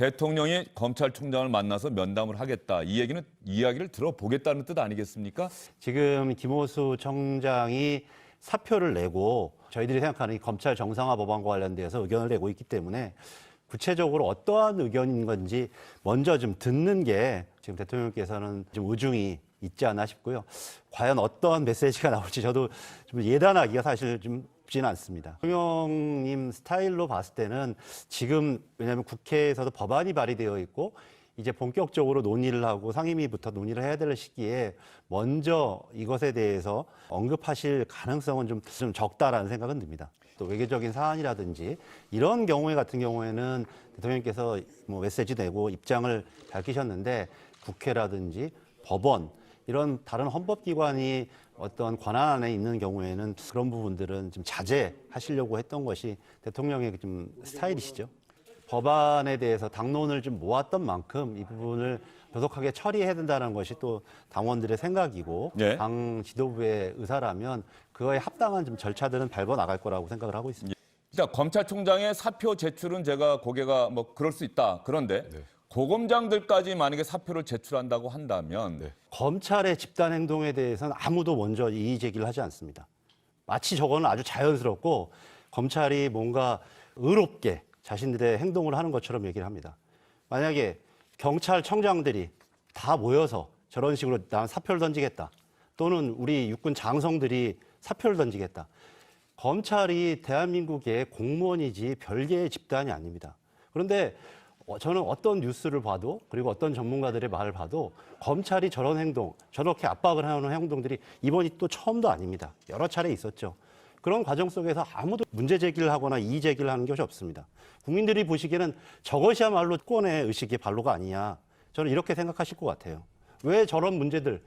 대통령이 검찰총장을 만나서 면담을 하겠다. 이 얘기는 이야기를 들어보겠다는 뜻 아니겠습니까? 지금 김호수 청장이 사표를 내고 저희들이 생각하는 이 검찰 정상화 법안과 관련돼서 의견을 내고 있기 때문에 구체적으로 어떠한 의견인 건지 먼저 좀 듣는 게 지금 대통령께서는 좀 의중이 있지 않나 싶고요. 과연 어떠한 메시지가 나올지 저도 좀 예단하기가 사실 좀 쉽지는 않습니다. 대통령님 스타일로 봤을 때는 지금 왜냐하면 국회에서도 법안이 발의되어 있고 이제 본격적으로 논의를 하고 상임위부터 논의를 해야 될 시기에 먼저 이것에 대해서 언급하실 가능성은 좀 적다라는 생각은 듭니다. 또 외교적인 사안이라든지 이런 경우에 같은 경우에는 대통령께서 뭐 메시지 내고 입장을 밝히셨는데 국회라든지 법원 이런 다른 헌법기관이 어떤 권한 안에 있는 경우에는 그런 부분들은 좀 자제하시려고 했던 것이 대통령의 좀 스타일이시죠. 법안에 대해서 당론을 좀 모았던 만큼 이 부분을 조속하게 처리해야 된다는 것이 또 당원들의 생각이고 네. 당 지도부의 의사라면 그거에 합당한 좀 절차들은 밟아 나갈 거라고 생각을 하고 있습니다. 일단 검찰총장의 사표 제출은 제가 고개가 뭐 그럴 수 있다. 그런데 고검장들까지 만약에 사표를 제출한다고 한다면 검찰의 집단 행동에 대해서는 아무도 먼저 이의 제기를 하지 않습니다. 마치 저거는 아주 자연스럽고 검찰이 뭔가 의롭게 자신들의 행동을 하는 것처럼 얘기를 합니다. 만약에 경찰청장들이 다 모여서 저런 식으로 난 사표를 던지겠다. 또는 우리 육군 장성들이 사표를 던지겠다. 검찰이 대한민국의 공무원이지 별개의 집단이 아닙니다. 그런데 저는 어떤 뉴스를 봐도 그리고 어떤 전문가들의 말을 봐도 검찰이 저런 행동, 저렇게 압박을 하는 행동들이 이번이 또 처음도 아닙니다. 여러 차례 있었죠. 그런 과정 속에서 아무도 문제 제기를 하거나 이의 제기를 하는 것이 없습니다. 국민들이 보시기에는 저것이야말로 특권의 의식의 발로가 아니냐. 저는 이렇게 생각하실 것 같아요. 왜 저런 문제들,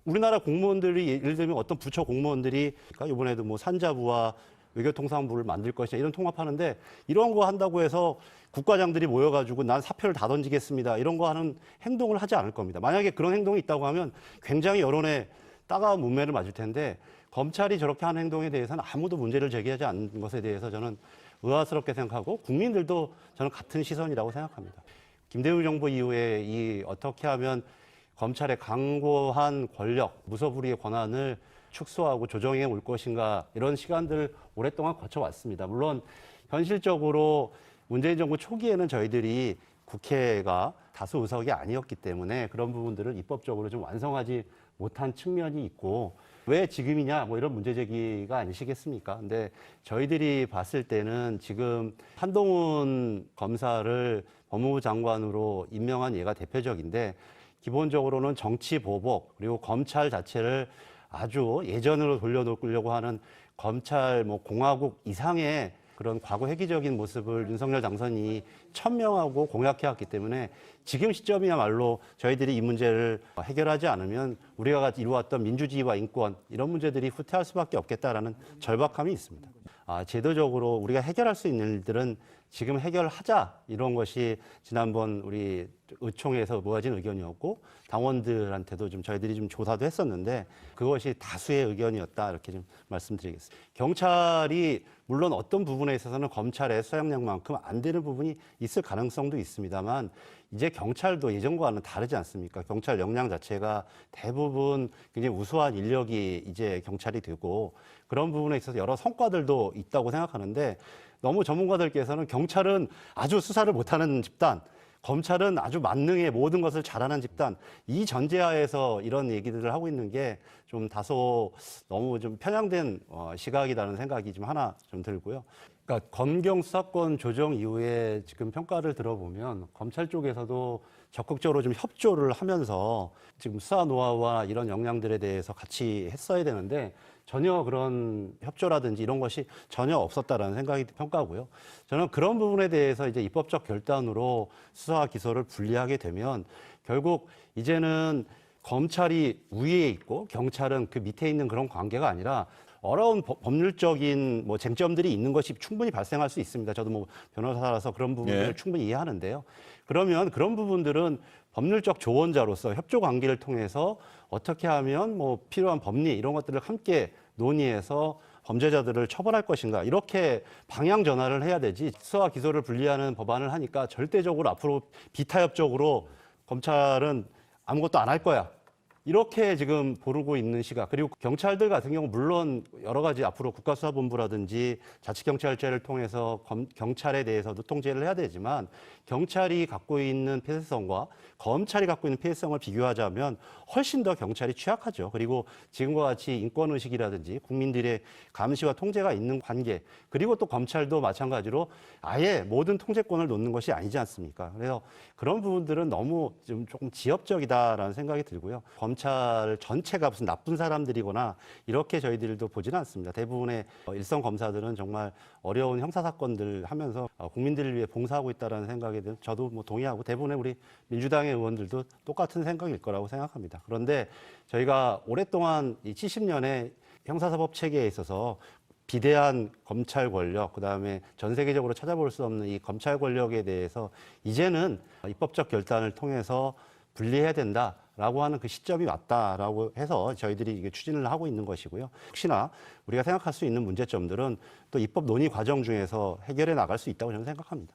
우리나라 공무원들이 예를 들면 어떤 부처 공무원들이 이번에도 뭐 산자부와 외교통상부를 만들 것이다 이런 통합하는데 이런 거 한다고 해서 국과장들이 모여가지고 난 사표를 다 던지겠습니다 이런 거 하는 행동을 하지 않을 겁니다. 만약에 그런 행동이 있다고 하면 굉장히 여론에 따가운 문매를 맞을 텐데 검찰이 저렇게 하는 행동에 대해서는 아무도 문제를 제기하지 않는 것에 대해서 저는 의아스럽게 생각하고 국민들도 저는 같은 시선이라고 생각합니다. 김대중 정부 이후에 이 어떻게 하면 검찰의 강고한 권력, 무소불위의 권한을 축소하고 조정해 올 것인가 이런 시간들을 오랫동안 거쳐왔습니다. 물론 현실적으로 문재인 정부 초기에는 저희들이 국회가 다수 의석이 아니었기 때문에 그런 부분들을 입법적으로 좀 완성하지 못한 측면이 있고 왜 지금이냐 뭐 이런 문제 제기가 아니시겠습니까? 근데 저희들이 봤을 때는 지금 한동훈 검사를 법무부 장관으로 임명한 예가 대표적인데 기본적으로는 정치 보복 그리고 검찰 자체를 아주 예전으로 돌려놓으려고 하는 검찰 뭐 공화국 이상의 그런 과거 획기적인 모습을 윤석열 당선인이 천명하고 공약해왔기 때문에 지금 시점이야말로 저희들이 이 문제를 해결하지 않으면 우리가 이루어왔던 민주주의와 인권 이런 문제들이 후퇴할 수밖에 없겠다라는 절박함이 있습니다. 제도적으로 우리가 해결할 수 있는 일들은 지금 해결하자 이런 것이 지난번 우리 의총에서 모아진 의견이었고 당원들한테도 좀 저희들이 좀 조사도 했었는데 그것이 다수의 의견이었다 이렇게 좀 말씀드리겠습니다. 경찰이 물론 어떤 부분에 있어서는 검찰의 수행량만큼 안 되는 부분이 있을 가능성도 있습니다만 이제 경찰도 예전과는 다르지 않습니까? 경찰 역량 자체가 대부분 굉장히 우수한 인력이 이제 경찰이 되고 그런 부분에 있어서 여러 성과들도 있다고 생각하는데 너무 전문가들께서는 경찰은 아주 수사를 못하는 집단, 검찰은 아주 만능의 모든 것을 잘하는 집단 이 전제하에서 이런 얘기들을 하고 있는 게 좀 다소 너무 좀 편향된 시각이라는 생각이 좀 하나 좀 들고요. 그러니까 검경 수사권 조정 이후에 지금 평가를 들어보면 검찰 쪽에서도 적극적으로 좀 협조를 하면서 지금 수사 노하우와 이런 역량들에 대해서 같이 했어야 되는데 전혀 그런 협조라든지 이런 것이 전혀 없었다라는 생각이 평가고요. 저는 그런 부분에 대해서 이제 입법적 결단으로 수사와 기소를 분리하게 되면 결국 이제는 검찰이 위에 있고 경찰은 그 밑에 있는 그런 관계가 아니라 어려운 법률적인 뭐 쟁점들이 있는 것이 충분히 발생할 수 있습니다. 저도 뭐 변호사라서 그런 부분을 충분히 이해하는데요. 그러면 그런 부분들은 법률적 조언자로서 협조 관계를 통해서 어떻게 하면 뭐 필요한 법리 이런 것들을 함께 논의해서 범죄자들을 처벌할 것인가 이렇게 방향 전환을 해야 되지 수사와 기소를 분리하는 법안을 하니까 절대적으로 앞으로 비타협적으로 검찰은 아무것도 안 할 거야. 이렇게 지금 보르고 있는 시각. 그리고 경찰들 같은 경우 물론 여러 가지 앞으로 국가수사본부라든지 자치경찰제를 통해서 경찰에 대해서도 통제를 해야 되지만 경찰이 갖고 있는 폐쇄성과 검찰이 갖고 있는 폐쇄성을 비교하자면 훨씬 더 경찰이 취약하죠. 그리고 지금과 같이 인권의식이라든지 국민들의 감시와 통제가 있는 관계 그리고 또 검찰도 마찬가지로 아예 모든 통제권을 놓는 것이 아니지 않습니까? 그래서 그런 부분들은 너무 좀 조금 지엽적이다라는 생각이 들고요. 검찰 전체가 무슨 나쁜 사람들이거나 이렇게 저희들도 보지는 않습니다. 대부분의 일선 검사들은 정말 어려운 형사 사건들 하면서 국민들을 위해 봉사하고 있다는 생각에 대해서 저도 뭐 동의하고 대부분의 우리 민주당의 의원들도 똑같은 생각일 거라고 생각합니다. 그런데 저희가 오랫동안 이 70년의 형사사법 체계에 있어서 비대한 검찰 권력, 그다음에 전 세계적으로 찾아볼 수 없는 이 검찰 권력에 대해서 이제는 입법적 결단을 통해서 분리해야 된다라고 하는 그 시점이 왔다라고 해서 저희들이 이게 추진을 하고 있는 것이고요. 혹시나 우리가 생각할 수 있는 문제점들은 또 입법 논의 과정 중에서 해결해 나갈 수 있다고 저는 생각합니다.